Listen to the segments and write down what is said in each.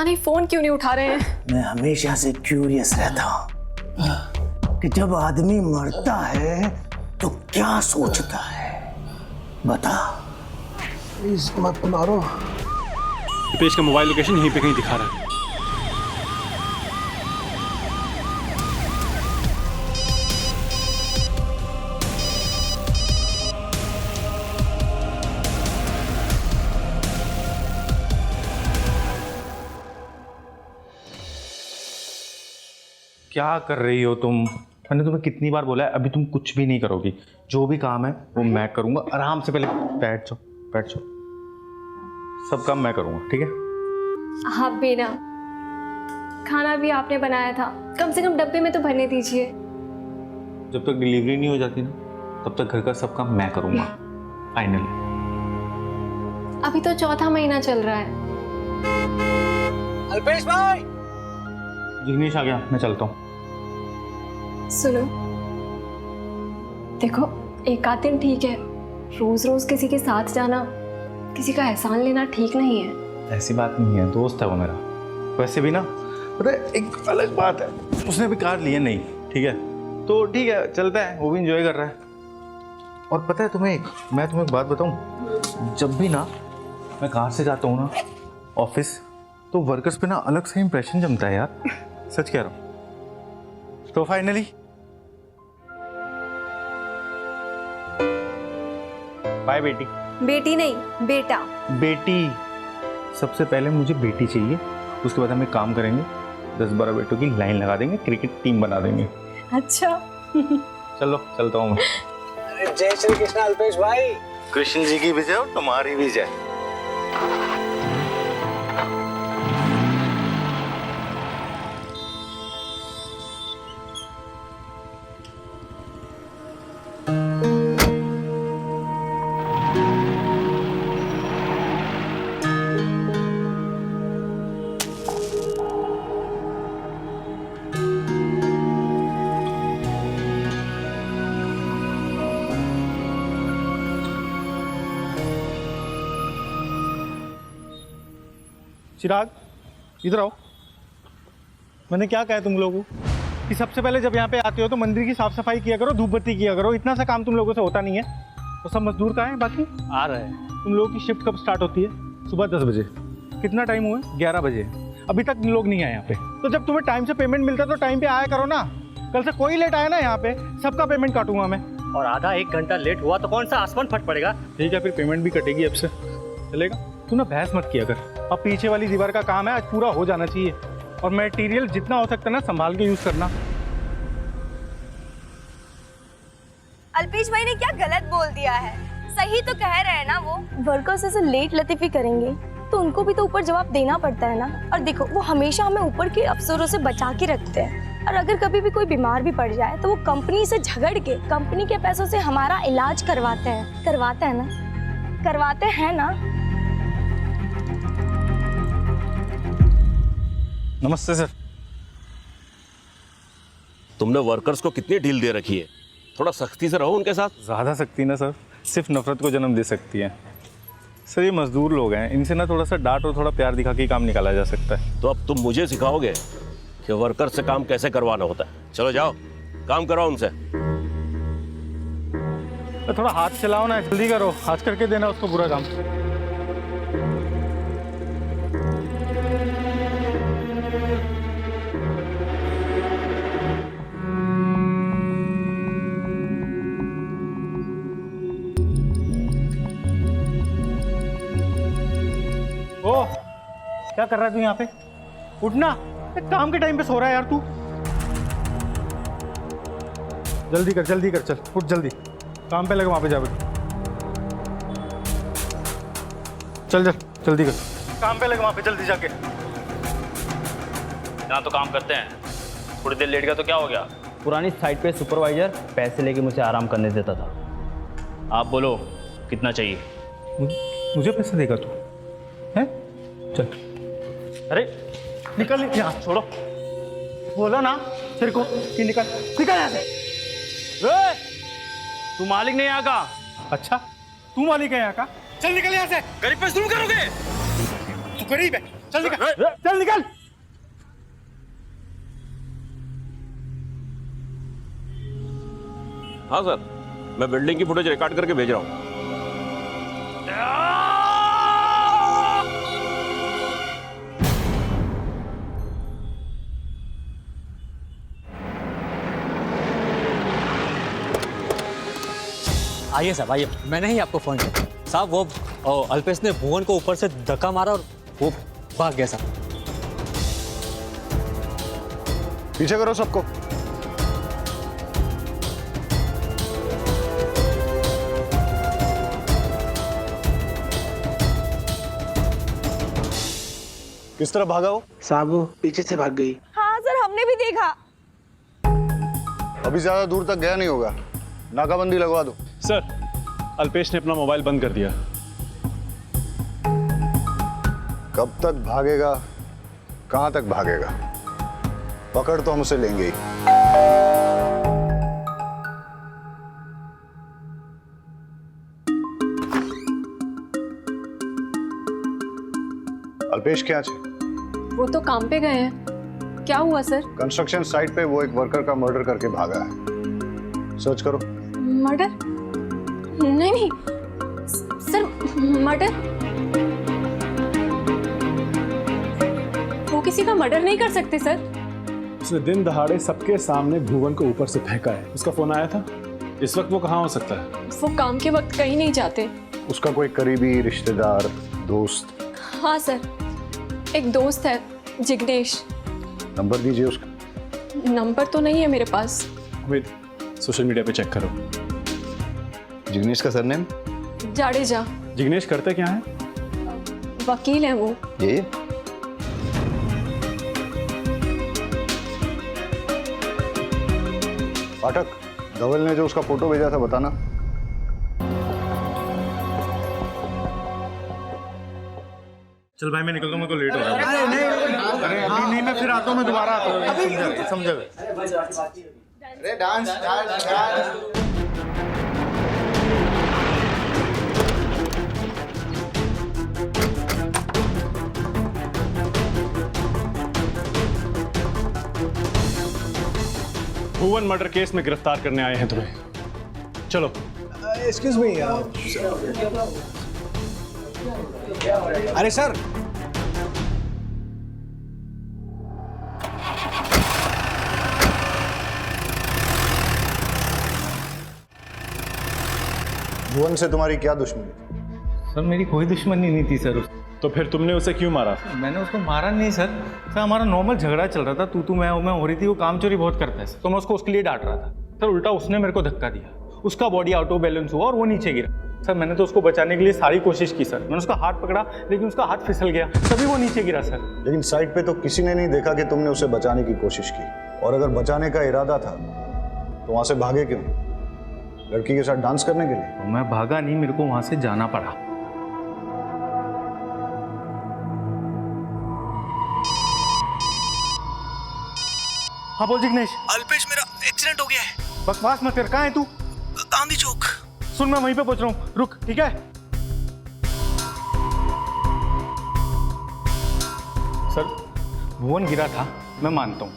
पता नहीं फोन क्यों नहीं उठा रहे हैं। मैं हमेशा से क्यूरियस रहता हूँ कि जब आदमी मरता है तो क्या सोचता है, बता। प्लीज मत मारो। दीपेश का मोबाइल लोकेशन यहीं पे कहीं दिखा रहा है। क्या कर रही हो तुम? मैंने तुम्हें कितनी बार बोला है अभी तुम कुछ भी नहीं करोगी। जो भी काम है वो मैं करूंगा। आराम से पहले बैठ जाओ, बैठ जाओ। सब काम मैं करूंगा, ठीक है? हाँ बेना, खाना भी आपने बनाया था, कम से कम डब्बे में तो भरने दीजिए। जब तक डिलीवरी नहीं हो जाती ना तब तक घर का सब काम मैं करूंगा। फाइनली। अभी तो चौथा महीना चल रहा है। अल्पेश भाई, जिग्नेश आ गया, मैं चलता हूँ। सुनो, देखो एक आध दिन ठीक है, रोज रोज किसी के साथ जाना, किसी का एहसान लेना ठीक नहीं है। ऐसी बात नहीं है, दोस्त है वो मेरा। वैसे भी ना पता है एक अलग बात है, उसने भी कार ली है नहीं, ठीक है? तो ठीक है, चलता है, वो भी इंजॉय कर रहा है। और पता है मैं तुम्हें एक बात बताऊं, जब भी ना मैं कार से जाता हूँ ना ऑफिस, तो वर्कर्स पे ना अलग से इंप्रेशन जमता है यार। सच कह रहा हूँ। तो फाइनली बाय बेटी। बेटी नहीं, बेटा। बेटी, सबसे पहले मुझे बेटी चाहिए, उसके बाद हम एक काम करेंगे, 10-12 बेटों की लाइन लगा देंगे, क्रिकेट टीम बना देंगे। अच्छा। चलो चलता हूँ मैं। अरे जय श्री कृष्ण अल्पेश भाई। कृष्ण जी की विजय और तुम्हारी भी जय। चिराग, इधर आओ। मैंने क्या कहा तुम लोगों को कि सबसे पहले जब यहाँ पे आते हो तो मंदिर की साफ सफाई किया करो, धूप बत्ती किया करो। इतना सा काम तुम लोगों से होता नहीं है। तो सब मजदूर कहाँ हैं बाकी? आ रहे हैं। तुम लोगों की शिफ्ट कब स्टार्ट होती है? सुबह 10 बजे। कितना टाइम हुआ? 11 बजे। अभी तक लोग नहीं आए यहाँ पे। तो जब तुम्हें टाइम से पेमेंट मिलता है तो टाइम पे आया करो ना। कल से कोई लेट आया ना यहाँ पे, सबका पेमेंट काटूंगा मैं। और आधा एक घंटा लेट हुआ तो कौन सा आसमान फट पड़ेगा? ठीक है, फिर पेमेंट भी कटेगी अब से, चलेगा? तू ना बहस मत किया कर। अब पीछे वाली दीवार का काम है, आज पूरा हो जाना चाहिए। और मटेरियल जितना हो सकता है ना संभाल के यूज करना। अल्पेश भाई ने क्या गलत बोल दिया है? सही तो कह रहे हैं ना वो। वर्कर्स ऐसे लेट लतीफी करेंगे तो उनको भी तो ऊपर जवाब देना पड़ता है ना। और देखो, वो हमेशा हमें ऊपर के अफसरों से बचा के रखते हैं। और अगर कभी भी कोई बीमार भी पड़ जाए तो वो कंपनी से झगड़ के कंपनी के पैसों से हमारा इलाज करवाते हैं। करवाते हैं ना? करवाते हैं ना? नमस्ते सर। तुमने वर्कर्स को कितनी ढील दे रखी है? थोड़ा सख्ती से रहो उनके साथ। ज़्यादा सख्ती ना सर, सिर्फ नफरत को जन्म दे सकती है। सर ये मजदूर लोग हैं, इनसे ना थोड़ा सा डांट और थोड़ा प्यार दिखा के काम निकाला जा सकता है। तो अब तुम मुझे सिखाओगे कि वर्कर से काम कैसे करवाना होता है? चलो जाओ, काम कराओ उनसे। तो थोड़ा हाथ चलाओ ना, जल्दी करो, आज करके देना उसको पूरा काम। ओ, क्या कर रहा है तू यहाँ पे? उठना, काम के टाइम पे सो रहा है यार तू। जल्दी कर, चल उठ जल्दी, काम पे लगे, वहां पे जा। चल जल्दी कर, काम पे लगे वहां पे, जल्दी जाके। यहाँ तो काम करते हैं, थोड़ी देर लेट गया तो क्या हो गया? पुरानी साइट पे सुपरवाइजर पैसे लेके मुझे आराम करने देता था। आप बोलो कितना चाहिए? मुझे पैसे देगा तू? हैं? चल। अरे निकल यहाँ, छोड़ो। बोला ना तेरे को कि निकल यहाँ से। तू मालिक नहीं यहाँ का? अच्छा, तू मालिक है यहाँ का? चल निकल यहाँ से। गरीब पे जुल्म करोगे? तू गरीब है? चल निकल, चल निकल। हाँ सर, मैं बिल्डिंग की फुटेज रिकॉर्ड करके भेज रहा हूँ। आइए साहब आइए, मैंने ही आपको फ़ोन किया साहब। वो अल्पेश ने भुवन को ऊपर से धक्का मारा और वो भाग गया साहब। पीछे करो सबको। किस तरह भागा वो? साहब वो पीछे से भाग गई। हाँ सर, हमने भी देखा। अभी ज्यादा दूर तक गया नहीं होगा, नाकाबंदी लगवा दो। सर, अल्पेश ने अपना मोबाइल बंद कर दिया। कब तक भागेगा, कहां तक भागेगा? पकड़ तो हम उसे लेंगे ही। अल्पेश क्या है? वो तो काम पे गए हैं। क्या हुआ सर? कंस्ट्रक्शन साइट पे वो एक वर्कर का मर्डर करके भागा है। सर्च करो। मर्डर? नहीं नहीं सर, मर्डर? वो किसी का मर्डर नहीं कर सकते सर। उसने दिन दहाड़े सबके सामने भुवन को ऊपर से फेंका है। उसका फोन आया था। इस वक्त वो कहाँ हो सकता है? वो काम के वक्त कहीं नहीं जाते। उसका कोई करीबी रिश्तेदार, दोस्त? हाँ सर, एक दोस्त है जिग्नेश। नंबर दीजिए उसका। नंबर तो नहीं है मेरे पास। वेट, सोशल मीडिया पे चेक करो। जिग्नेश का सरनेम? जाडेजा। जिग्नेश करते क्या है? वकील है वो। ये पाठक, धवल ने जो उसका फोटो भेजा था बताना। चल भाई मैं निकलता हूँ, मैं तो लेट हो रहा हूँ। अरे अभी नहीं, मैं फिर आता हूँ, मैं दोबारा आता हूँ। समझा? अरे डांस डांस डांस। भुवन मर्डर केस में गिरफ्तार करने आए हैं तुम्हें। चलो। Excuse me. अरे सर, भुवन से तुम्हारी क्या दुश्मनी थी? सर मेरी कोई दुश्मनी नहीं थी सर। तो फिर तुमने उसे क्यों मारा? मैंने उसको मारा नहीं सर। सर हमारा नॉर्मल झगड़ा चल रहा था, तू मैं हो रही थी। वो काम चोरी बहुत करता है सर, तो मैं उसको उसके लिए डांट रहा था सर। उल्टा उसने मेरे को धक्का दिया, उसका बॉडी आउट ऑफ बैलेंस हुआ और वो नीचे गिरा। सर मैंने तो उसको बचाने के लिए सारी कोशिश की सर। मैंने उसका हाथ पकड़ा लेकिन उसका हाथ फिसल गया, तभी वो नीचे गिरा सर। लेकिन साइट पे तो किसी ने नहीं देखा कि तुमने उसे बचाने की कोशिश की। और अगर बचाने का इरादा था तो वहां से भागे क्यों? लड़की के साथ डांस करने के लिए? तो मैं भागा नहीं, मेरे को वहां से जाना पड़ा। हाँ बोल जिग्नेश। अल्पेश, मेरा एक्सीडेंट हो गया है। बकवास मत कर, कहाँ है तू? गांधी चौक। सुन मैं वहीं पे पहुंच रहा हूँ, रुक ठीक है? सर भुवन गिरा था, मैं मानता हूँ,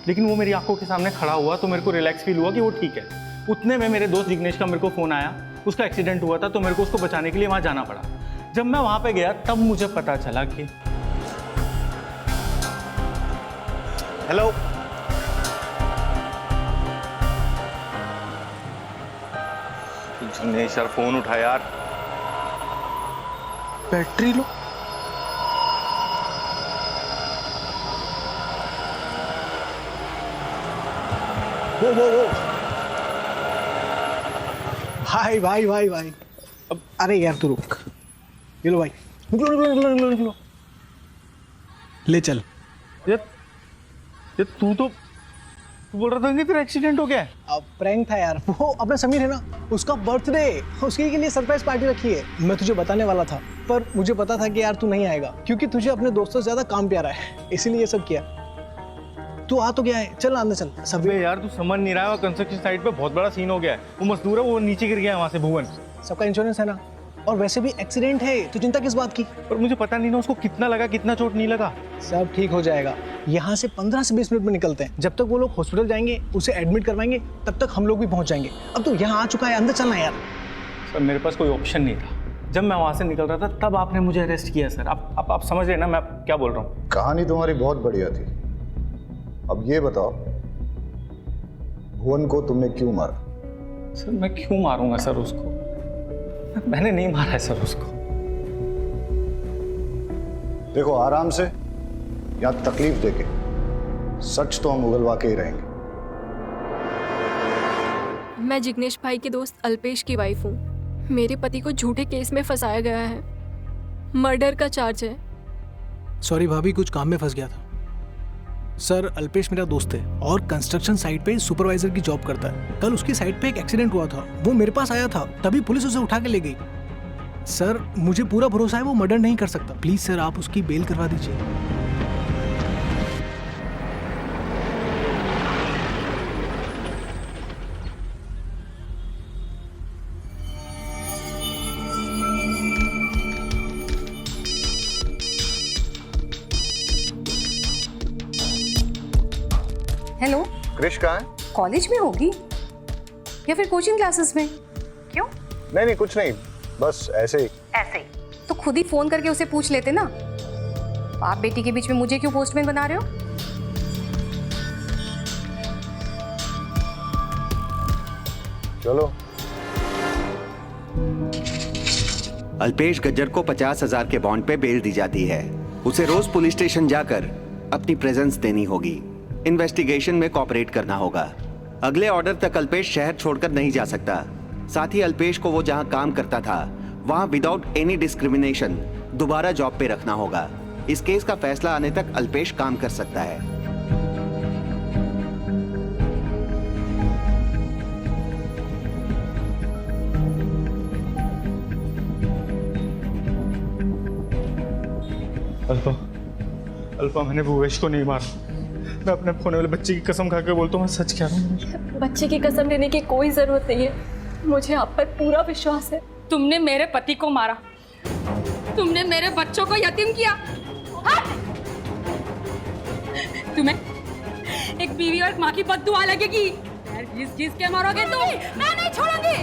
लेकिन वो मेरी आंखों के सामने खड़ा हुआ तो मेरे को रिलैक्स फील हुआ कि वो ठीक है। उतने में मेरे दोस्त जिग्नेश का मेरे को फ़ोन आया, उसका एक्सीडेंट हुआ था तो मेरे को उसको बचाने के लिए वहाँ जाना पड़ा। जब मैं वहाँ पे गया तब मुझे पता चला कि हेलो जिग्नेश यार, फ़ोन उठा यार। Battery low. वो भाई। अब अरे यार तू रुक। ये लो भाई, निकलो। ले चल। ये तू बोल रहा था कि तेरा एक्सीडेंट हो गया है? अब प्रैंक था यार। वो अपना समीर है ना, उसका बर्थडे, उसके के लिए सरप्राइज पार्टी रखी है। मैं तुझे बताने वाला था पर मुझे पता था कि यार तू नहीं आएगा क्योंकि तुझे अपने दोस्तों से ज्यादा काम प्यारा है, इसीलिए ये सब किया। तू आ तो गया है, चल अंदर चल। सब यार तू समझ नहीं रहा है, कंस्ट्रक्शन साइट पे बहुत बड़ा सीन हो गया है। वो मजदूर है, वो नीचे गिर गया है वहाँ से। भुवन सबका इंश्योरेंस है ना? और वैसे भी एक्सीडेंट है तो चिंता किस बात की। पर मुझे पता नहीं ना उसको कितना लगा कितना चोट नहीं लगा। सब ठीक हो जाएगा। यहाँ से 15 से 20 मिनट में निकलते हैं। जब तक वो लोग हॉस्पिटल जाएंगे उसे एडमिट करवाएंगे तब तक हम लोग भी पहुँच जाएंगे। अब तो यहाँ आ चुका है, अंदर चलना यार। सर मेरे पास कोई ऑप्शन नहीं था। जब मैं वहाँ से निकल रहा था तब आपने मुझे अरेस्ट किया सर। आप समझ रहे हैं ना मैं क्या बोल रहा हूँ। कहानी तुम्हारी बहुत बढ़िया थी। अब ये बताओ, भुवन को तुमने क्यों मारा? सर मैं क्यों मारूंगा सर उसको? मैंने नहीं मारा है सर उसको। देखो आराम से, या तकलीफ देके, सच तो हम उगलवा के ही रहेंगे। मैं जिग्नेश भाई के दोस्त अल्पेश की वाइफ हूँ। मेरे पति को झूठे केस में फंसाया गया है। मर्डर का चार्ज है। सॉरी भाभी, कुछ काम में फंस गया था। सर अल्पेश मेरा दोस्त है और कंस्ट्रक्शन साइट पे सुपरवाइजर की जॉब करता है। कल उसकी साइट पे एक एक्सीडेंट हुआ था, वो मेरे पास आया था, तभी पुलिस उसे उठा के ले गई। सर मुझे पूरा भरोसा है वो मर्डर नहीं कर सकता। प्लीज सर आप उसकी बेल करवा दीजिए। हेलो, क्रिश कहाँ है? कॉलेज में होगी या फिर कोचिंग क्लासेस में? क्यों? नहीं कुछ नहीं, बस ऐसे ही। ऐसे ही तो खुद ही फोन करके उसे पूछ लेते ना। बाप बेटी के बीच में मुझे क्यों पोस्टमैन बना रहे हो? चलो। अल्पेश गज्जर को 50,000 के बॉन्ड पे बेल दी जाती है। उसे रोज पुलिस स्टेशन जाकर अपनी प्रेजेंस देनी होगी। इन्वेस्टिगेशन में कोऑपरेट करना होगा। अगले ऑर्डर तक अल्पेश शहर छोड़कर नहीं जा सकता। साथ ही अल्पेश को वो जहां काम करता था वहां विदाउट एनी डिस्क्रिमिनेशन दोबारा जॉब पे रखना होगा। इस केस का फैसला आने तक अल्पेश काम कर सकता है। अल्पा मैंने भूवेश को नहीं मारा। मैं अपने खोने वाले बच्चे की कसम खा के बोलता हूँ, मैं सच कह रहा हूँ। बच्चे की कसम लेने की कोई जरूरत नहीं है। मुझे आप पर पूरा विश्वास है। तुमने मेरे पति को मारा, तुमने मेरे बच्चों को यतीम किया। हट! तुम्हें एक बीवी और माँ की बद्दुआ लगेगी। घिस के मरोगे तुम। मैं नहीं छोड़ूंगी।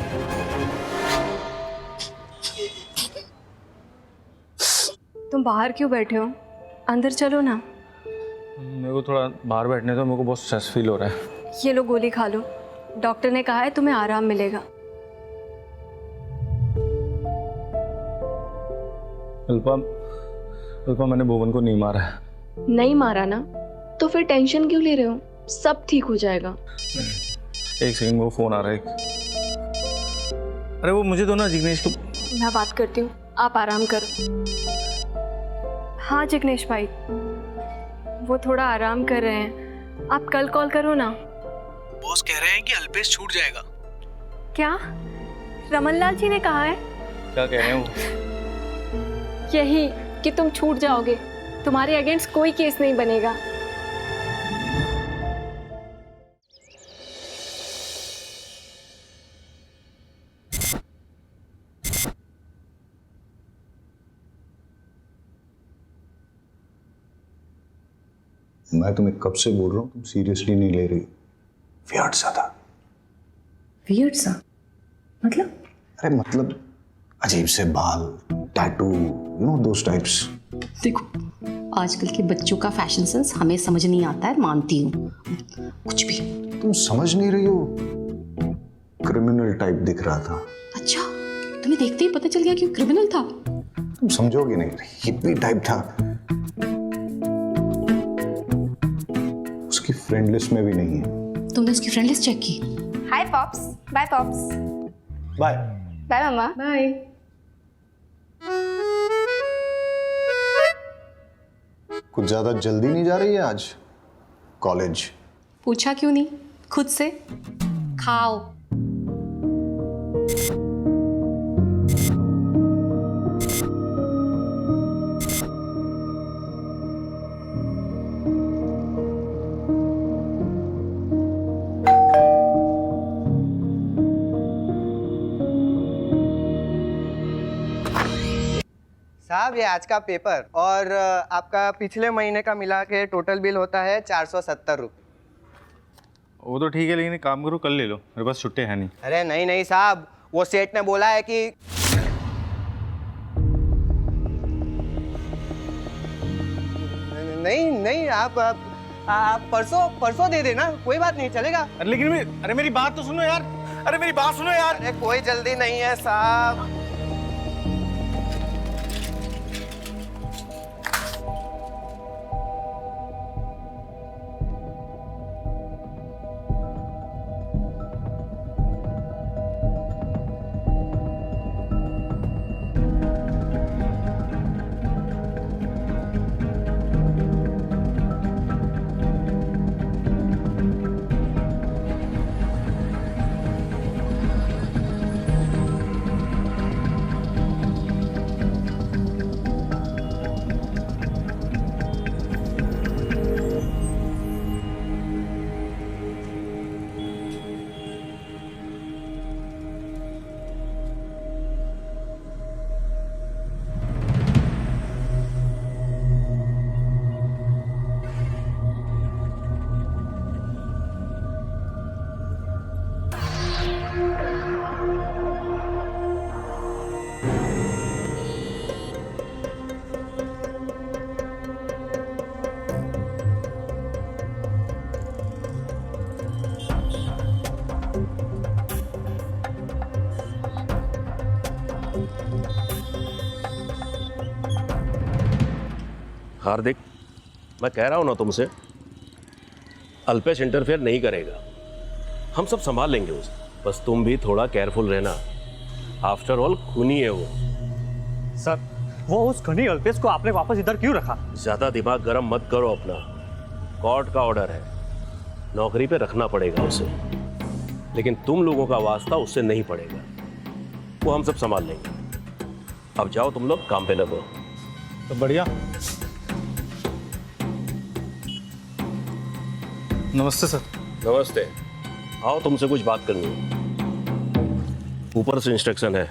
तुम बाहर क्यों बैठे हो? अंदर चलो ना। मेरे को थोड़ा बाहर बैठने तो मेरे को बहुत स्ट्रेस फील हो रहा है। ये लो गोली खा लो। डॉक्टर ने कहा है तुम्हें आराम मिलेगा। अल्पा मैंने भुवन को नहीं मारा है। नहीं मारा ना तो फिर टेंशन क्यों ले रहे हो? सब ठीक हो जाएगा। एक सेकंड, वो फोन आ रहा है। अरे वो मुझे दो ना जिग्नेश को। मैं बात करती हूँ, आप आराम करो। हाँ जिग्नेश भाई, वो थोड़ा आराम कर रहे हैं। आप कल कॉल करो ना। बॉस कह रहे हैं कि अल्पेश छूट जाएगा। क्या? रमनलाल जी ने कहा है? क्या कह रहे हैं वो? यही कि तुम छूट जाओगे, तुम्हारे अगेंस्ट कोई केस नहीं बनेगा। मैं तुम्हें कब से बोल रहा हूँ, तुम सीरियसली नहीं ले रही। वियर्ड सा था। वियर्ड सा मतलब? अरे मतलब अजीब से बाल, tattoo, you know those types. देखो आजकल के बच्चों का फैशन सेंस हमें समझ नहीं आता है, मानती हूँ। कुछ भी। तुम समझ नहीं रही हो, क्रिमिनल टाइप दिख रहा था। अच्छा, तुम्हें देखते ही पता चल गया कि क्रिमिनल था? तुम समझोगे नहीं, हिप्पी टाइप था। उसकी फ्रेंड लिस्ट में भी नहीं है। तुमने उसकी फ्रेंड लिस्ट चेक की? Hi pops. Bye pops. Bye bye mamma. Bye. कुछ ज्यादा जल्दी नहीं जा रही है आज कॉलेज? पूछा क्यों नहीं खुद से? खाओ। साहब ये आज का पेपर और आपका पिछले महीने का मिला के टोटल बिल होता है 470 रुपये। वो तो ठीक है, लेकिन एक काम करो कल ले लो, मेरे पास छुट्टी है नहीं। अरे नहीं नहीं साहब, वो सेठ ने बोला है कि नहीं नहीं आप परसों दे देना, कोई बात नहीं, चलेगा। अरे लेकिन अरे मेरी बात तो सुनो यार, अरे मेरी बात सुनो यार। अरे कोई जल्दी नहीं है साहब। हार्दिक, मैं कह रहा हूं ना तुमसे, अल्पेश इंटरफेयर नहीं करेगा, हम सब संभाल लेंगे उसे। बस तुम भी थोड़ा केयरफुल रहना, आफ्टर ऑल खूनी है वो। सर, वो उस खनी अल्पेश को आपने वापस इधर क्यों रखा? ज्यादा दिमाग गर्म मत करो अपना, कोर्ट का ऑर्डर है, नौकरी पे रखना पड़ेगा उसे, लेकिन तुम लोगों का वास्ता उससे नहीं पड़ेगा, वो हम सब संभाल लेंगे। अब जाओ तुम लोग काम पे लगो। तो बढ़िया। नमस्ते सर। नमस्ते, आओ तुमसे कुछ बात करनी है। ऊपर से इंस्ट्रक्शन है,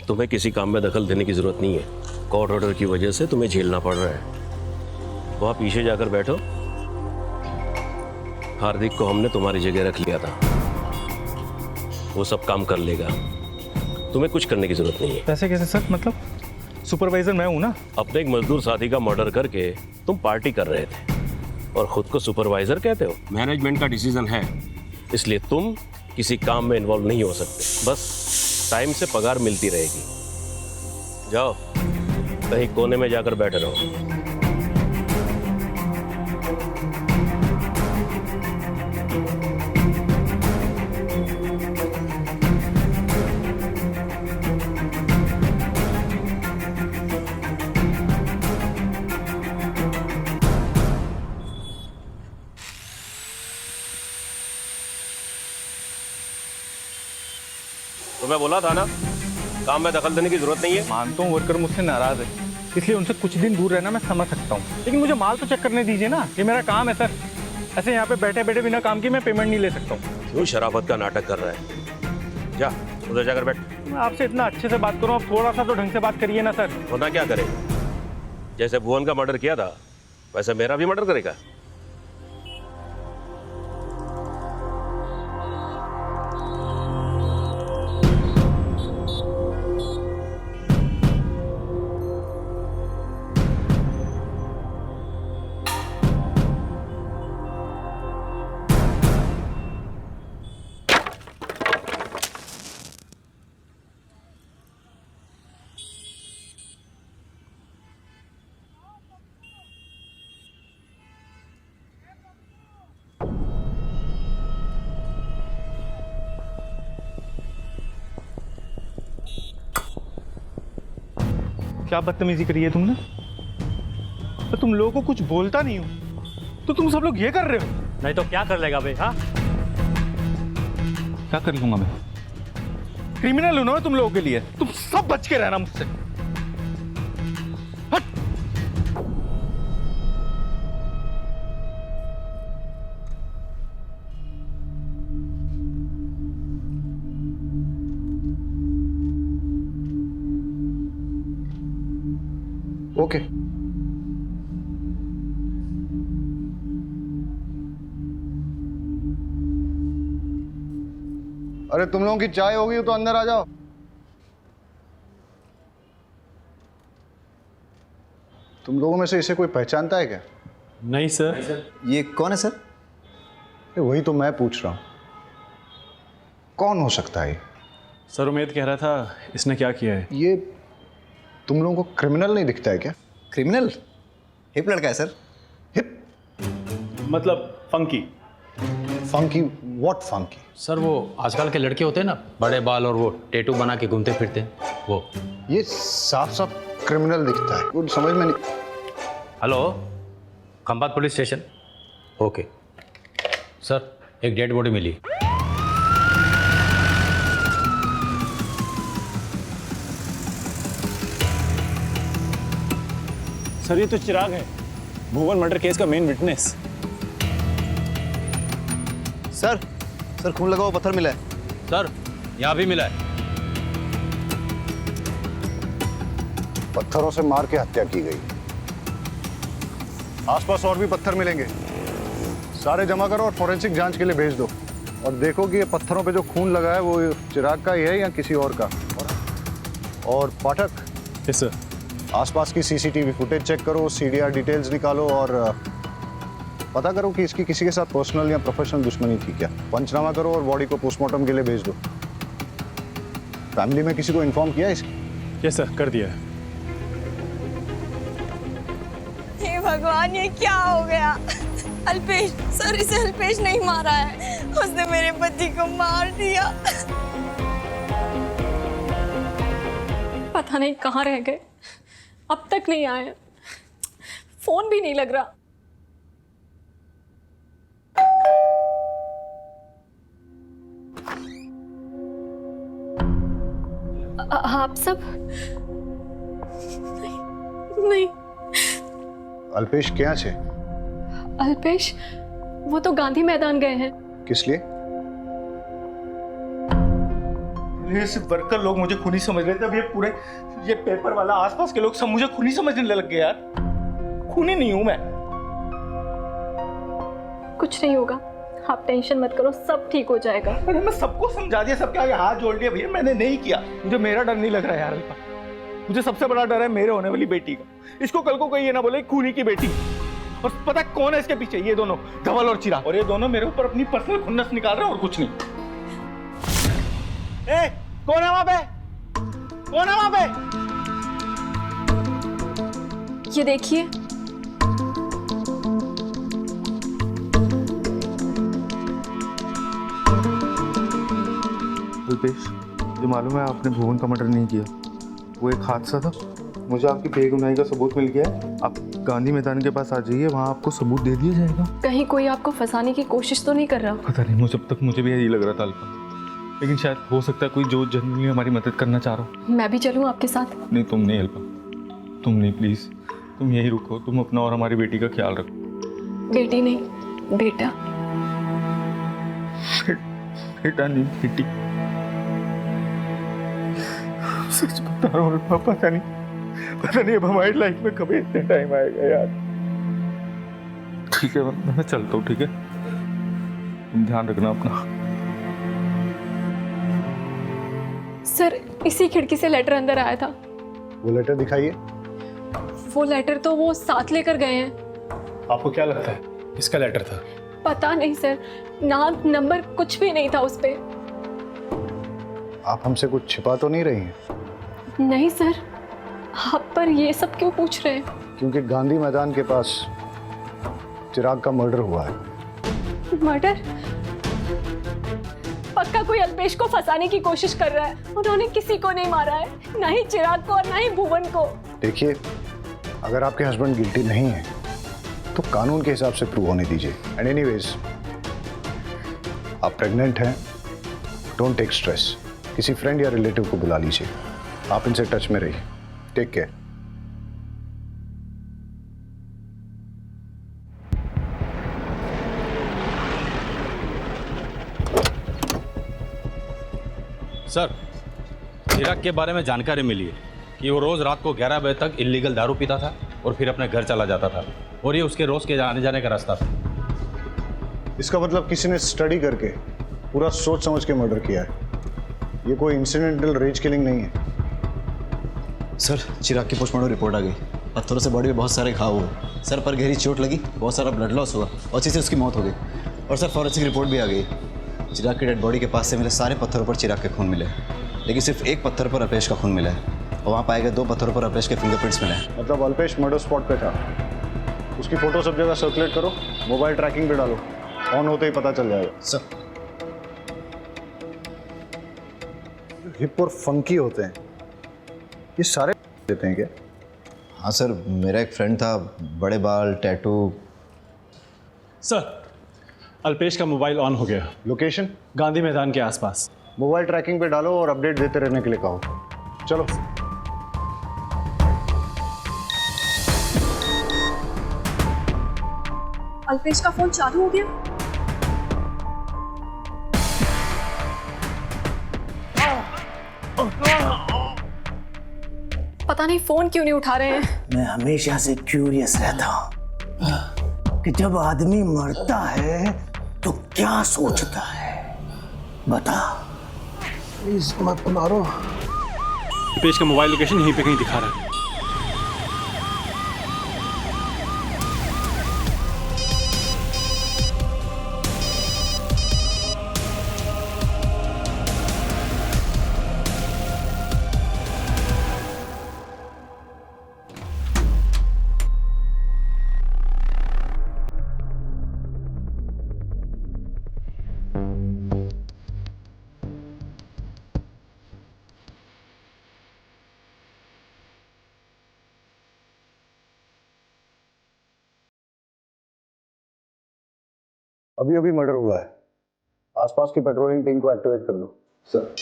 तुम्हें किसी काम में दखल देने की जरूरत नहीं है, कोर्ट ऑर्डर की वजह से तुम्हें झेलना पड़ रहा है। वहां पीछे जाकर बैठो, हार्दिक को हमने तुम्हारी जगह रख लिया था, वो सब काम कर लेगा, तुम्हें कुछ करने की जरूरत नहीं है। पैसे कैसे सर? मतलब सुपरवाइजर मैं हूं ना। अपने एक मजदूर साथी का मर्डर करके तुम पार्टी कर रहे थे और खुद को सुपरवाइजर कहते हो। मैनेजमेंट का डिसीजन है, इसलिए तुम किसी काम में इन्वॉल्व नहीं हो सकते, बस टाइम से पगार मिलती रहेगी। जाओ कहीं कोने में जाकर बैठे रहो। मैं बोला था ना, काम में दखल देने की जरूरत नहीं है। मानता हूँ वर्कर मुझसे नाराज है, इसलिए उनसे कुछ दिन दूर रहना मैं समझ सकता हूँ, लेकिन मुझे माल तो चेक करने दीजिए ना, ये मेरा काम है सर। ऐसे यहाँ पे बैठे बैठे बिना काम की मैं पेमेंट नहीं ले सकता हूँ। क्यों शराफत का नाटक कर रहा है? जा उधर जाकर बैठ। मैं आपसे इतना अच्छे से बात करूँ, आप थोड़ा सा तो ढंग से बात करिए ना सर। होना क्या करे, जैसे भुवन का मर्डर किया था वैसे मेरा भी मर्डर करेगा। क्या बदतमीजी करी है तुमने? तो तुम लोगों को कुछ बोलता नहीं हो तो तुम सब लोग ये कर रहे हो। नहीं तो क्या कर लेगा भाई? हाँ, क्या कर लूंगा मैं? क्रिमिनल हूं ना मैं तुम लोगों के लिए, तुम सब बच के रहना मुझसे। हट। ओके। अरे तुम लोगों की चाय होगी तो अंदर आ जाओ। तुम लोगों में से इसे कोई पहचानता है क्या? नहीं सर। ये कौन है सर? वही तो मैं पूछ रहा हूं, कौन हो सकता है? सर उमेद कह रहा था इसने क्या किया है। ये तुम लोगों को क्रिमिनल नहीं दिखता है क्या? क्रिमिनल? हिप लड़का है सर। हिप मतलब funky. Funky? What funky? Sir वो आजकल के लड़के होते हैं ना, बड़े बाल और वो टैटू बना के घूमते फिरते हैं, वो। ये साफ साफ क्रिमिनल दिखता है, कुछ समझ में नहीं। Hello, Khambhat police station. Okay sir, एक डेड बॉडी मिली। सर ये तो चिराग है, भुवन मर्डर केस का मेन विटनेस। सर खून लगा हुआ पत्थर मिला है। सर यहाँ भी मिला है। पत्थरों से मार के हत्या की गई। आसपास और भी पत्थर मिलेंगे, सारे जमा करो और फोरेंसिक जांच के लिए भेज दो। और देखो कि ये पत्थरों पे जो खून लगा है वो चिराग का ही है या किसी और का। और पाठक, यस सर, आसपास की सीसीटीवी फुटेज चेक करो, सीडीआर डिटेल्स निकालो और पता करो कि इसकी किसी के साथ पर्सनल या प्रोफेशनल दुश्मनी थी क्या। पंचनामा करो और बॉडी को पोस्टमार्टम के लिए भेज दो। फैमिली में किसी को इन्फॉर्म किया इसकी? यस सर, कर दिया है। हे भगवान, ये क्या हो गया? अल्पेश सर, इसे अल्पेश नहीं मारा है, उसने मेरे पति को मार दिया। पता नहीं कहाँ रह गए, अब तक नहीं आए, फोन भी नहीं लग रहा। आप सब नहीं। अल्पेश क्या छे? अल्पेश वो तो गांधी मैदान गए हैं। किस लिए? ये सिर्फ वर्कर लोग मुझे खूनी समझ रहे थे, अब ये पेपर वाला, आसपास के लोग सब मुझे खूनी समझने लग गए यार। खूनी नहीं हूं मैं। कुछ नहीं होगा, आप टेंशन मत करो, सब ठीक हो जाएगा। अरे मैं सबको समझा दिया, सबके आगे हाथ जोड़ दिया, भैया मैंने नहीं किया। मुझे मेरा डर नहीं लग रहा यार अल्पा। मुझे सबसे बड़ा डर है मेरे होने वाली बेटी का। इसको कल को कोई ये ना बोले खूनी की बेटी। और पता कौन है इसके पीछे? ये दोनों, धवल और चिराग। और ये दोनों मेरे ऊपर अपनी पर्सनल खुन्नस निकाल रहे हैं और कुछ नहीं। ए, कौन है वहां पे? कौन है वहां पे? ये देखिए, अल्पेश, जो मालूम है आपने भुवन का मर्डर नहीं किया, वो एक हादसा था। मुझे आपकी बेगुनाही का सबूत मिल गया है। आप गांधी मैदान के पास आ जाइए, वहाँ आपको सबूत दे दिया जाएगा। कहीं कोई आपको फंसाने की कोशिश तो नहीं कर रहा? पता नहीं, मुझे अब तक मुझे भी यही लग रहा था अल्पा, लेकिन शायद हो सकता है कोई जो जनरली हमारी मदद करना चाह रहा हो। मैं भी चलूं आपके साथ? नहीं, तुम नहीं अल्पा, तुम नहीं, प्लीज तुम यही रुको। तुम अपना और हमारी बेटी का ख्याल रखो। बेटी नहीं, बेटा। बेटा नहीं, बेटी। सच बता रहा हूँ अल्पा, पता नहीं अब हमारी लाइफ में कभी इतने टाइम आएगा यार। ठीक है, मैं चलता हूँ, ठीक है? तुम ध्यान रखना अपना। सर, इसी खिड़की से लेटर अंदर आया था। वो लेटर दिखाइए। वो लेटर तो वो साथ लेकर गए हैं। आपको क्या लगता है किसका लेटर था? पता नहीं सर, नाम नंबर कुछ भी नहीं था उस पे। आप हमसे कुछ छिपा तो नहीं रही हैं? नहीं सर, आप पर ये सब क्यों पूछ रहे हैं? क्योंकि गांधी मैदान के पास चिराग का मर्डर हुआ है। मर्डर? पक्का कोई अल्पेश को फंसाने की कोशिश कर रहा है। उन्होंने किसी को नहीं मारा है, ना ही चिराग को और ना ही भुवन को। देखिए, अगर आपके हस्बैंड गिल्टी नहीं है तो कानून के हिसाब से प्रूव होने दीजिए। एंड एनीवेज, आप प्रेग्नेंट हैं, डोंट टेक स्ट्रेस। किसी फ्रेंड या रिलेटिव को बुला लीजिए। आप इनसे टच में रहिए। Take care. सर, चिराग के बारे में जानकारी मिली है कि वो रोज़ रात को 11 बजे तक इलीगल दारू पीता था और फिर अपने घर चला जाता था, और ये उसके रोज़ के आने जाने का रास्ता था। इसका मतलब किसी ने स्टडी करके पूरा सोच समझ के मर्डर किया है। ये कोई इंसिडेंटल रेज किलिंग नहीं है। सर चिराग की पोस्टमार्टम रिपोर्ट आ गई। पत्थरों से बॉडी में बहुत सारे घाव हुए, सर पर गहरी चोट लगी, बहुत सारा ब्लड लॉस हुआ और इसी से उसकी मौत हो गई। और सर फॉरेंसिक रिपोर्ट भी आ गई। चिराग की डेड बॉडी के पास से मिले सारे पत्थरों पर चिराग के खून मिले, लेकिन सिर्फ एक पत्थर पर अल्पेश का खून मिला है और वहाँ पाए गए 2 पत्थरों पर अल्पेश के फिंगरप्रिंट्स मिले हैं। मतलब अल्पेश मर्डर स्पॉट पे था। उसकी फोटो सब जगह सर्कुलेट करो, मोबाइल ट्रैकिंग पे डालो, ऑन होते ही पता चल जाएगा। सर हिप और फंकी होते हैं, ये सारे देते हैं क्या? हाँ सर, मेरा एक फ्रेंड था, बड़े बाल, टैटू। सर अल्पेश का मोबाइल ऑन हो गया। लोकेशन गांधी मैदान के आसपास। मोबाइल ट्रैकिंग पे डालो और अपडेट देते रहने के लिए कहो। चलो। अल्पेश का फोन चालू हो गया। पता नहीं फोन क्यों नहीं उठा रहे हैं। मैं हमेशा से क्यूरियस रहता हूँ कि जब आदमी मरता है तो क्या सोचता है। बता प्लीज, मत मारो। अल्पेश का मोबाइल लोकेशन यहीं पे कहीं दिखा रहा है। अभी अभी मर्डर हुआ है, आसपास की पेट्रोलिंग टीम को एक्टिवेट कर दो। सर।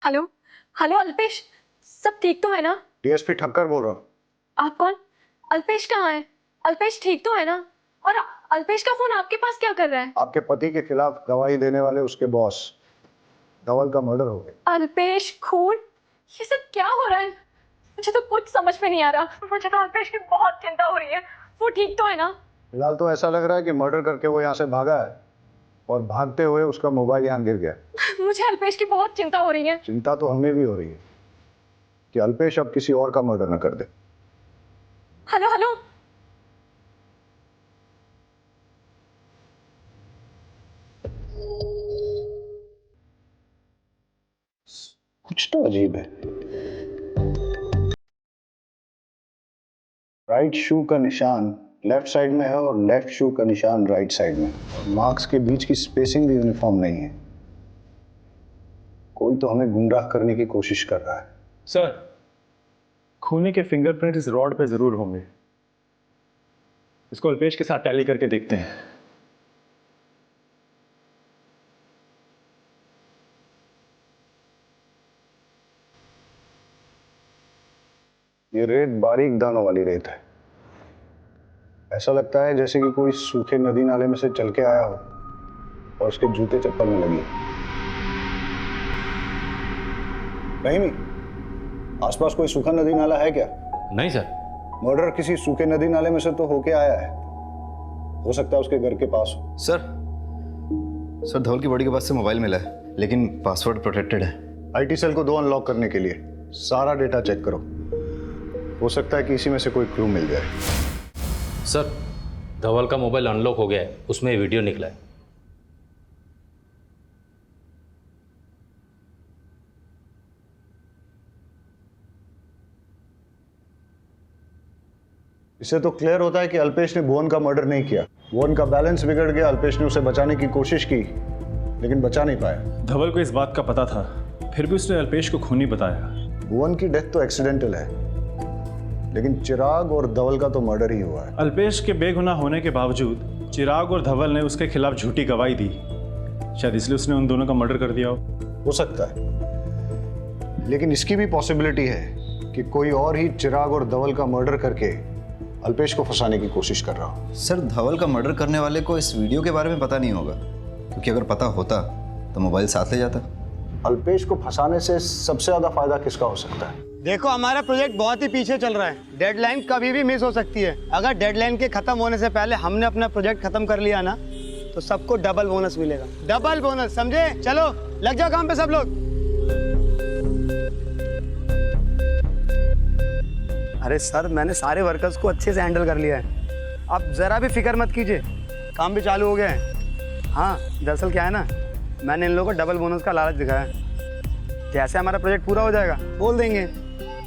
हेलो हेलो अल्पेश, सब ठीक तो है ना? डीएसपी ठक्कर बोल रहा हूँ। आप कौन? अल्पेश कहाँ है? अल्पेश ठीक तो है ना? और अल्पेश का फोन आपके पास क्या कर रहा है? आपके पति के खिलाफ गवाही देने वाले उसके बॉस धवल का मर्डर हो गया। अल्पेश खून, ये सब क्या हो रहा है? मुझे तो कुछ समझ में नहीं आ रहा। मुझे तो अल्पेश की बहुत चिंता हो रही है। वो ठीक तो है ना? फिलहाल तो ऐसा लग रहा है कि मर्डर करके वो यहाँ से भागा है और भागते हुए उसका मोबाइल यहाँ गिर गया। मुझे अल्पेश की बहुत चिंता हो रही है। चिंता तो हमें भी हो रही है कि अल्पेश अब किसी और का मर्डर न कर दे। हेलो हेलो, कुछ तो अजीब है। राइट शू का निशान लेफ्ट साइड में है और लेफ्ट शू का निशान राइट साइड में। मार्क्स के बीच की स्पेसिंग भी यूनिफॉर्म नहीं है। कोई तो हमें गुमराह करने की कोशिश कर रहा है। सर खूनी के फिंगरप्रिंट इस रॉड पे जरूर होंगे। इसको अल्पेश के साथ टैली करके देखते हैं। ये रेत बारीक दानों वाली रेत है। ऐसा लगता है जैसे कि कोई सूखे नदी नाले में से चल के आया हो और उसके जूते चप्पल में लगी। नहीं, आसपास कोई सूखा नदी नाला है क्या? नहीं सर। मर्डर किसी सूखे नदी नाले में से तो होके आया है। हो सकता है उसके घर के पास हो। सर धवल की बॉडी के पास से मोबाइल मिला है, लेकिन पासवर्ड प्रोटेक्टेड है। आईटी सेल को 2 अनलॉक करने के लिए सारा डेटा चेक करो। हो सकता है कि इसी में से कोई क्लू मिल जाए। सर धवल का मोबाइल अनलॉक हो गया है, उसमें वीडियो निकला है। इससे तो क्लियर होता है कि अल्पेश ने भुवन का मर्डर नहीं किया। भुवन का बैलेंस बिगड़ गया, अल्पेश ने उसे बचाने की कोशिश की लेकिन बचा नहीं पाया। धवल को इस बात का पता था, फिर भी उसने अल्पेश को खूनी बताया। भुवन की डेथ तो एक्सीडेंटल है, लेकिन चिराग और धवल का तो मर्डर ही हुआ है। अल्पेश के बेगुनाह होने के बावजूद चिराग और धवल ने उसके खिलाफ झूठी गवाही दी। शायद इसलिए उसने उन दोनों का मर्डर कर दिया हो सकता है, लेकिन इसकी भी पॉसिबिलिटी है कि कोई और ही चिराग और धवल का मर्डर करके अल्पेश को फंसाने की कोशिश कर रहा हो। सर धवल का मर्डर करने वाले को इस वीडियो के बारे में पता नहीं होगा, क्योंकि अगर पता होता तो मोबाइल साथ ले जाता। अल्पेश को फंसाने से सबसे ज्यादा फायदा किसका हो सकता है? देखो हमारा प्रोजेक्ट बहुत ही पीछे चल रहा है, डेडलाइन कभी भी मिस हो सकती है। अगर डेडलाइन के खत्म होने से पहले हमने अपना प्रोजेक्ट खत्म कर लिया ना तो सबको डबल बोनस मिलेगा, डबल बोनस, समझे? चलो लग जाओ काम पे सब लोग। अरे सर, मैंने सारे वर्कर्स को अच्छे से हैंडल कर लिया है, आप जरा भी फिक्र मत कीजिए, काम भी चालू हो गया है। हाँ, दरअसल क्या है ना, मैंने इन लोगों को डबल बोनस का लालच दिखाया है। जैसे हमारा प्रोजेक्ट पूरा हो जाएगा बोल देंगे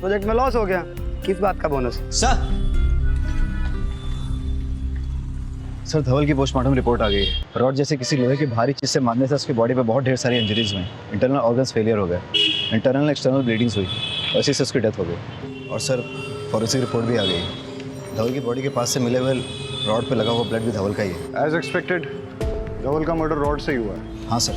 प्रोजेक्ट में लॉस हो गया, किस बात का बोनस? सर धवल की पोस्टमार्टम रिपोर्ट आ गई है। रॉड जैसे किसी लोहे की भारी चीज से मारने से उसकी बॉडी पे बहुत ढेर सारी इंजरीज हुई, इंटरनल ऑर्गन्स फेलियर हो गए, इंटरनल एक्सटर्नल ब्लीडिंग्स हुई, इसी से उसकी डेथ हो गई। और सर फॉरेंसिक रिपोर्ट भी आ गई। धवल की बॉडी के पास से मिले हुए रॉड पे लगा हुआ ब्लड भी धवल का ही है। एज एक्सपेक्टेड धवल का मर्डर रॉड से ही हुआ है। हाँ सर,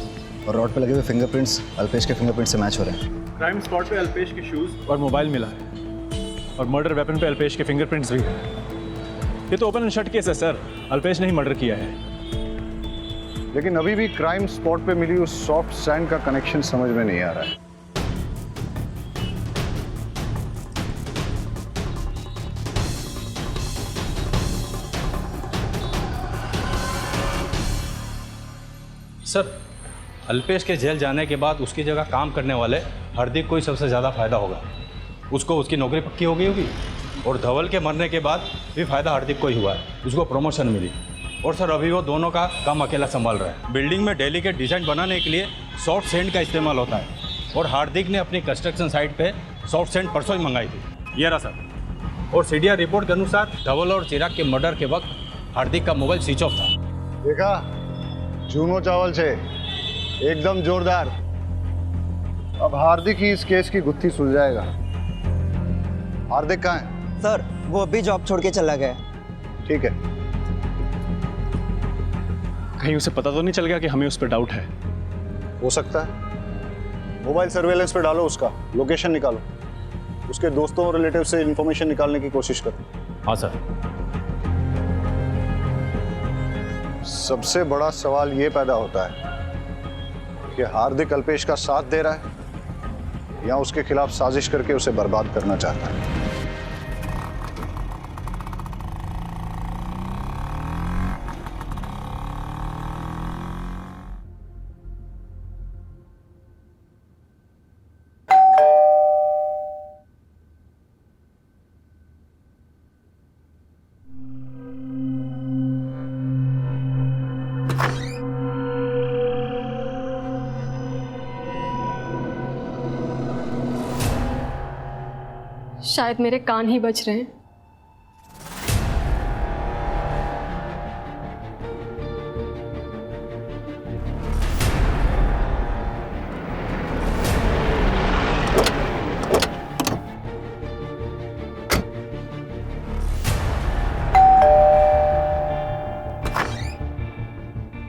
और रॉड पे लगे हुए फिंगरप्रिंट्स अल्पेश के फिंगरप्रिंट से मैच हो रहे हैं। क्राइम स्पॉट पे अल्पेश के शूज और मोबाइल मिला है और मर्डर वेपन पे अल्पेश के फिंगरप्रिंट्स भी हैं। ये तो ओपन एंड शट केस है सर, अल्पेश ने ही मर्डर किया है। लेकिन अभी भी क्राइम स्पॉट पे मिली उस सॉफ्ट सैंड का कनेक्शन समझ में नहीं आ रहा है। सर अल्पेश के जेल जाने के बाद उसकी जगह काम करने वाले हार्दिक को ही सबसे ज़्यादा फायदा होगा। उसको उसकी नौकरी पक्की हो गई होगी और धवल के मरने के बाद भी फायदा हार्दिक को ही हुआ है, उसको प्रमोशन मिली। और सर अभी वो दोनों का काम अकेला संभाल रहा है। बिल्डिंग में डेलीकेट डिज़ाइन बनाने के लिए सॉफ्ट सैंड का इस्तेमाल होता है और हार्दिक ने अपनी कंस्ट्रक्शन साइट पे सॉफ्ट सैंड परसों ही मंगाई थी। ये रहा सर। और सीडीआर रिपोर्ट के अनुसार धवल और चिराग के मर्डर के वक्त हार्दिक का मोबाइल स्विच ऑफ था। देखा, जूनो चावल से एकदम जोरदार। अब हार्दिक ही इस केस की गुत्थी सुलझाएगा। हार्दिक कहाँ है? सर वो अभी जॉब छोड़ के चला गया। ठीक है। कहीं उसे पता तो नहीं चल गया कि हमें उस पर डाउट है? हो सकता है। मोबाइल सर्वेलेंस पे डालो, उसका लोकेशन निकालो, उसके दोस्तों और रिलेटिव से इंफॉर्मेशन निकालने की कोशिश करो। हाँ सर। सबसे बड़ा सवाल ये पैदा होता है कि हार्दिक अल्पेश का साथ दे रहा है या उसके खिलाफ साजिश करके उसे बर्बाद करना चाहता है। शायद मेरे कान ही बज रहे हैं।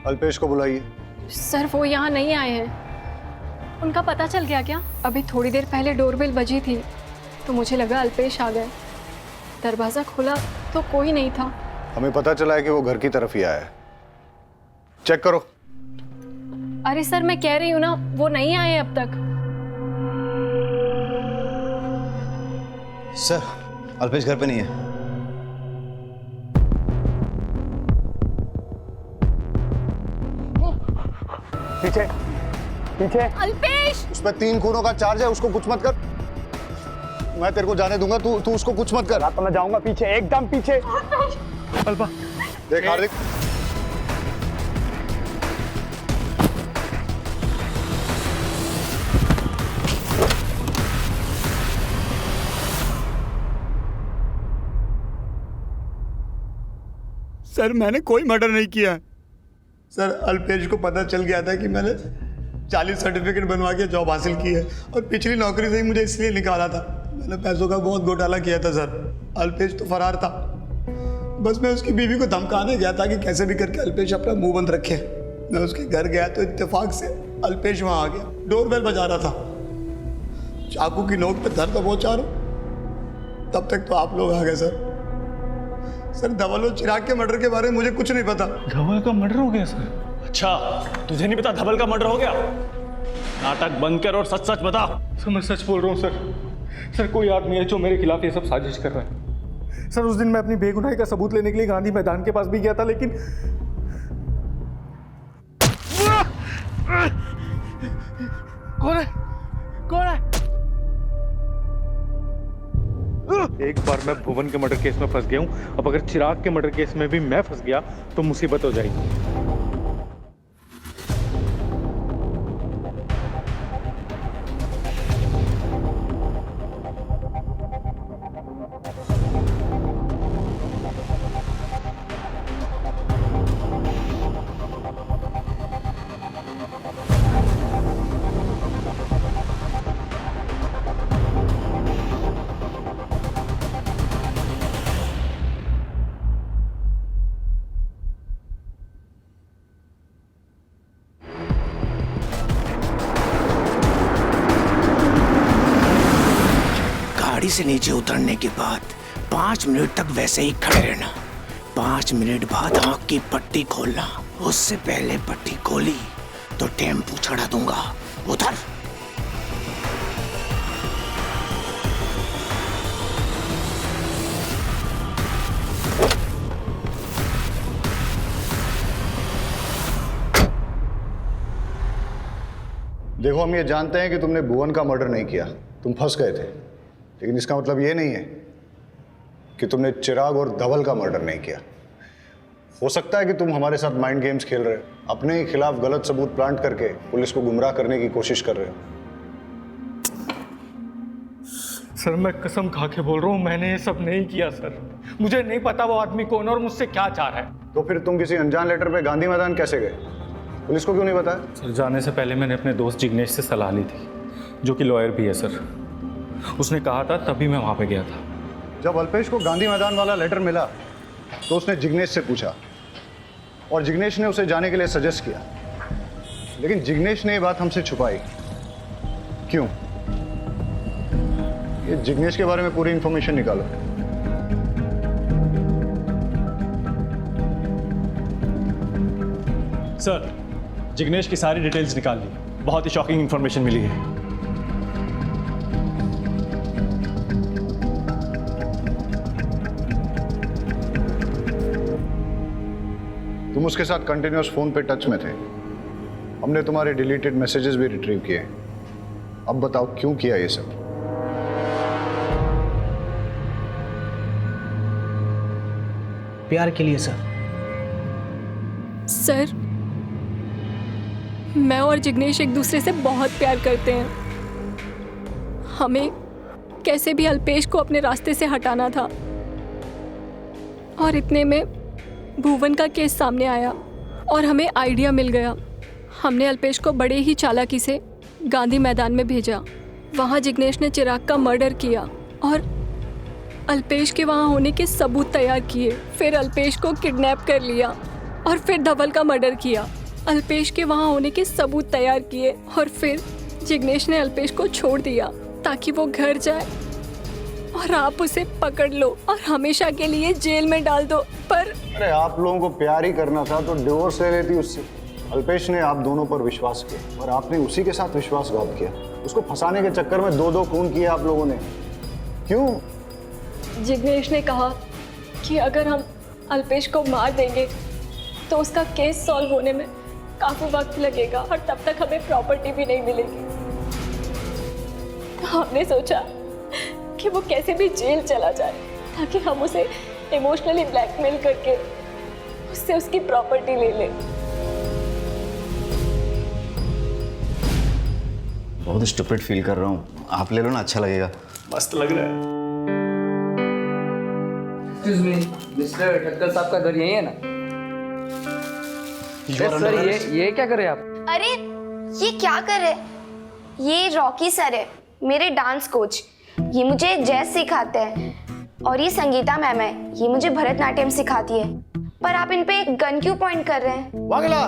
अल्पेश को बुलाइए। सर वो यहाँ नहीं आए हैं। उनका पता चल गया क्या? अभी थोड़ी देर पहले डोरबेल बजी थी तो मुझे लगा अल्पेश आ गए। दरवाज़ा खोला तो कोई नहीं था। हमें पता चला है कि वो घर की तरफ ही आया है। चेक करो। अरे सर मैं कह रही हूँ ना, वो नहीं आए अब तक। सर अल्पेश घर पे नहीं है। पीछे पीछे। अल्पेश! उसमें 3 खूनों का चार्ज है, उसको कुछ मत कर। मैं तेरे को जाने दूंगा, तू उसको कुछ मत कर। तो मैं जाऊंगा पीछे, एकदम पीछे। अल्पा देख हार्दिक, सर मैंने कोई मर्डर नहीं किया। सर अल्पेश को पता चल गया था कि मैंने 40 सर्टिफिकेट बनवा के जॉब हासिल की है और पिछली नौकरी से ही मुझे इसलिए निकाला था। मैंने पैसों का बहुत घोटाला किया था सर। अल्पेश तो फरार था, बस मैं उसकी बीवी को धमकाने गया था कि कैसे भी करके अल्पेश अपना मुंह बंद रखे। मैं उसके घर गया तो इत्तेफाक से अल्पेश वहाँ आ गया, डोरबेल बजा रहा था। चाकू की नोक पे दर्द पहुँचा रहा हूँ, तब तक तो आप लोग आ गए सर। सर धवल और चिराग के मर्डर के बारे में मुझे कुछ नहीं पता। धवल का मर्डर हो गया सर? अच्छा, तुझे नहीं पता धवल का मर्डर हो गया? नाटक बंद कर और सच सच बता। सर मैं सच बोल रहा हूँ सर। सर कोई आदमी है जो मेरे खिलाफ ये सब साजिश कर रहा है। सर उस दिन मैं अपनी बेगुनाही का सबूत लेने के लिए गांधी मैदान के पास भी गया था, लेकिन कौन है? कौन है? एक बार मैं भुवन के मर्डर केस में फंस गया हूं, अब अगर चिराग के मर्डर केस में भी मैं फंस गया तो मुसीबत हो जाएगी। गाड़ी से नीचे उतरने के बाद 5 मिनट तक वैसे ही खड़े रहना। 5 मिनट बाद आंख की पट्टी खोलना। उससे पहले पट्टी खोली तो टेम्पू चढ़ा दूंगा। उतर। देखो, हम ये जानते हैं कि तुमने भुवन का मर्डर नहीं किया, तुम फंस गए थे, लेकिन इसका मतलब ये नहीं है कि तुमने चिराग और धवल का मर्डर नहीं किया। हो सकता है कि तुम हमारे साथ माइंड गेम्स खेल रहे हो, अपने ही खिलाफ गलत सबूत प्लांट करके पुलिस को गुमराह करने की कोशिश कर रहे हो। सर मैं कसम खा के बोल रहा हूँ, मैंने ये सब नहीं किया सर। मुझे नहीं पता वो आदमी कौन और मुझसे क्या चाह रहा है। तो फिर तुम किसी अनजान लेटर पे गांधी मैदान कैसे गए? पुलिस को क्यों नहीं बताया? सर जाने से पहले मैंने अपने दोस्त जिग्नेश से सलाह ली थी, जो कि लॉयर भी है सर। उसने कहा था तभी मैं वहाँ पे गया था। जब अल्पेश को गांधी मैदान वाला लेटर मिला तो उसने जिग्नेश से पूछा और जिग्नेश ने उसे जाने के लिए सजेस्ट किया, लेकिन जिग्नेश ने ये बात हमसे छुपाई। क्यों? ये जिग्नेश के बारे में पूरी इंफॉर्मेशन निकालो। सर, जिग्नेश की सारी डिटेल्स निकाल ली, बहुत ही शॉकिंग इंफॉर्मेशन मिली है। तुम उसके साथ कंटिन्यूअस फोन पे टच में थे, हमने तुम्हारे डिलीटेड मैसेजेस भी रिट्रीव किए। अब बताओ क्यों किया ये सब? प्यार के लिए सर। सर, मैं और जिग्नेश एक दूसरे से बहुत प्यार करते हैं। हमें कैसे भी अल्पेश को अपने रास्ते से हटाना था, और इतने में भुवन का केस सामने आया और हमें आइडिया मिल गया। हमने अल्पेश को बड़े ही चालाकी से गांधी मैदान में भेजा। वहाँ जिग्नेश ने चिराग का मर्डर किया और अल्पेश के वहाँ होने के सबूत तैयार किए। फिर अल्पेश को किडनैप कर लिया और फिर धवल का मर्डर किया। अल्पेश के वहाँ होने के सबूत तैयार किए और फिर जिग्नेश ने अल्पेश को छोड़ दिया ताकि वो घर जाए और आप उसे पकड़ लो और हमेशा के लिए जेल में डाल दो। पर अरे आप लोगों को प्यार ही करना था तो डिवोर्स ले लेती उससे। अल्पेश ने आप दोनों पर विश्वास किया और आपने उसी के साथ विश्वासघात किया। उसको फंसाने के चक्कर में 2-2 खून किए आप लोगों ने। क्यों? जिग्नेश ने कहा कि अगर हम अल्पेश को मार देंगे तो उसका केस सॉल्व होने में काफी वक्त लगेगा और तब तक हमें प्रॉपर्टी भी नहीं मिलेगी। तो हमने सोचा कि वो कैसे भी जेल चला जाए ताकि हम उसे इमोशनली ब्लैकमेल करके उससे उसकी प्रॉपर्टी ले लें। बहुत स्टूपिड फील कर रहा हूँ, आप ले लो ना, अच्छा लगेगा। मस्त लग रहा है। मिस्टर ठक्कर साहब का घर यही है ना? सर ये क्या कर रहे हैं आप? अरे ये क्या कर रहे? ये रॉकी सर है, मेरे डांस कोच। ये मुझे जैज सिखाते हैं और ये संगीता मैम है, ये मुझे भरतनाट्यम सिखाती है। पर आप इन पे गन क्यों पॉइंट कर रहे हैं? वागला,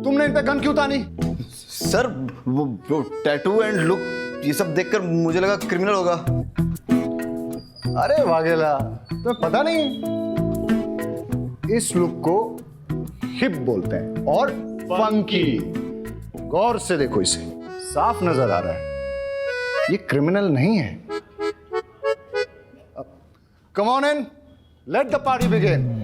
तुमने इन पे गन क्यों तानी? सर वो टैटू एंड लुक ये सब देखकर मुझे लगा क्रिमिनल होगा। अरे वागेला, तुम्हें पता नहीं? इस लुक को हिप बोलते हैं और फंकी। गौर से देखो इसे, साफ नजर आ रहा है ये क्रिमिनल नहीं है। Come on in, let the party begin.